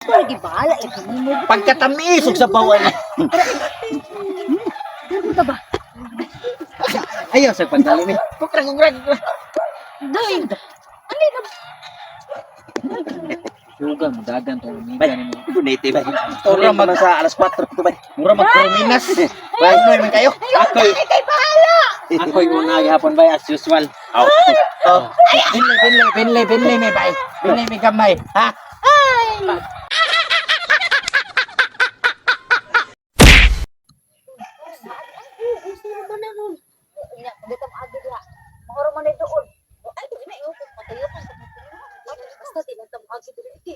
Lagi bahala eh kami mo. Pagkatamis ug sa bawan. Ano ka ba? Ayaw sa pagdali ni. Kukrag. Day. Ano na? Suga mo dagan to ni mo. Donate ba? Tora man sa alas 4 to ba. Mura magkruminas. Bay mo man kayo. Ako'y Kay bahala. ako'y una gihapon bay as usual. Oh. Binlay may bay. Binlay may gamay. Ha? Ay. Gusto mo na nun. Ina, dito ang agi diha. Mahoro man na doon. Ay, di na yung patayo pa sa mga. Basta di lang tamo agi dito iki.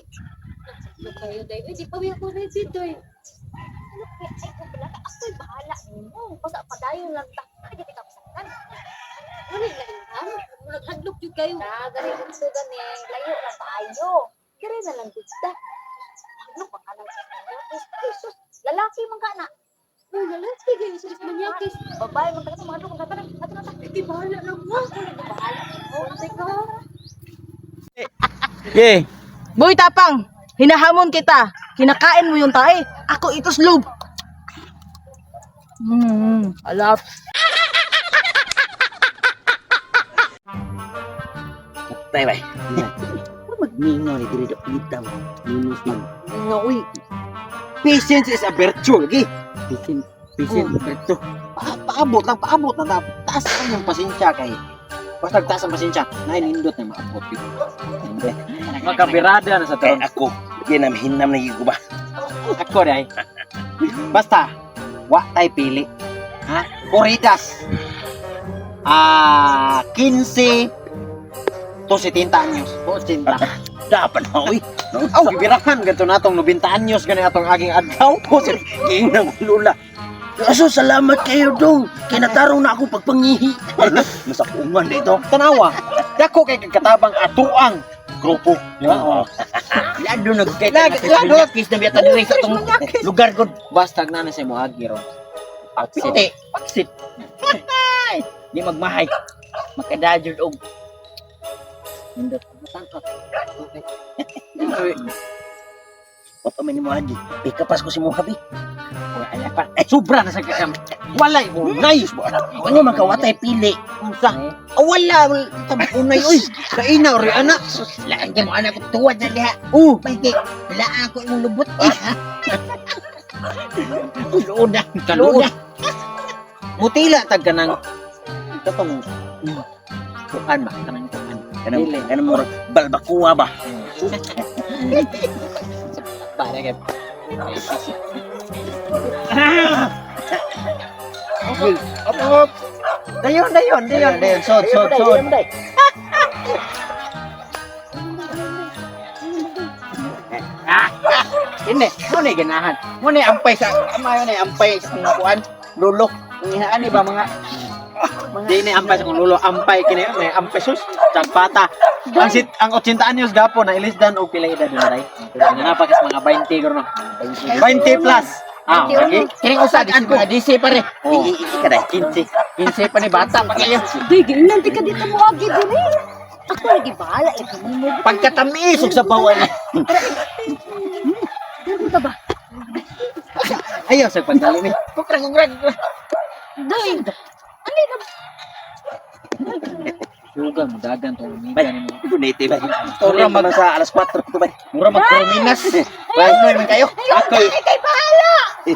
Ano kayo dai? Di pa biya ko na dito. Ano kaya ay kung pala ako'y bahala nimo. Basta padayon lang ta. Ay, di ka pasakan. Wala na inam. Naghadlok jud kayo. Gari lang so gani. Layo na tayo. Gari na lang kita. Ano pa kanang sa kanya? Jesus, lalaki man ka na. Oh, lalaki kayo sa manyakis. Babae man ka sa mga dukong katanan. Ato na ta. Di bahala lang mo. Di bahala. Oh, teka. Yeah. Boy Tapang, hinahamon kita. Kinakain mo yung tae. Ako ito slob. Alap. Tay bay. Magningaw ni diri do kita mo. Minus mag. Uy. Patience is a virtue lagi. Patience virtue. Paabot lang. Taas ang yung pasensya kay. Basta taas ang pasensya, nainindot na maabot yun. Hindi. Magkabirada na sa taon. Ako, hinam na gigo ba? Ako rin. Basta, wa tay pili. Ha? Corridas. 15 to 70 anyos. 80. Dapat na, uy. Aw, gibirahan ganito natong 90 anyos gani atong aging adlaw. King ng lula. Kaso salamat kayo dong. Kinatarong na ako pagpangihi. Masakungan dito. Tanawa. Dako kay katabang atuang grupo, di ba? Oh. Lado nagkita Lado. Kis na biyata diri sa itong lugar ko. Basta na sa mo agiro. Pagsit. Paksit. Di magmahay. Makadadjud og. Nindot. Tangkot. Papa man mo agi. Ikapas ko si mo habi. Wala pa. Sobra na sa kasam. Walay mo. Nayos mo. Ano man kawatay pili. Unsa? Wala. Unay. Uy. Kaina. Ori anak. Lagi mo anak ko tuwad na diha. Pagki. Wala ako imong lubot eh. Luda. Kaluod. Mutila tag kanang katong kuan ba kanang kuan. Kanang mo balbakuwa ba? Para kay. Op. Dayon. Sod. Hindi, mo na ganahan. Mo na ampay sa amayo na ampay sa kuan lulo. Ani ba mga di na ampay sa lulo, ampay kini may ampay sus pata. Ang 80 anyos gapo na ilisdan og pila edad na ray. Napakas mga 20 guro no. 20 plus. Okay. Kining usad ko DC pare. Ika dai 15 pa ni bata pa kayo. Bigil nanti ka dito mo agi diri. Ako lagi bahala eh kami mo. Pagkatamis ug sa bawan. Ano ka ba? Ayaw sa pagdali ni. Kukrag. Day. Ano na? Suga mo dagan to ni Bay, donate ba? Tora man sa alas 4 to ba? mura magkruminas. Bay mo man kayo. Ako'y Kay bahala.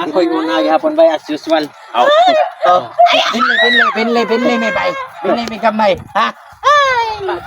ako'y una gihapon bay as usual. Oh. Binlay may bay. Binlay may gamay. Ha? Ay.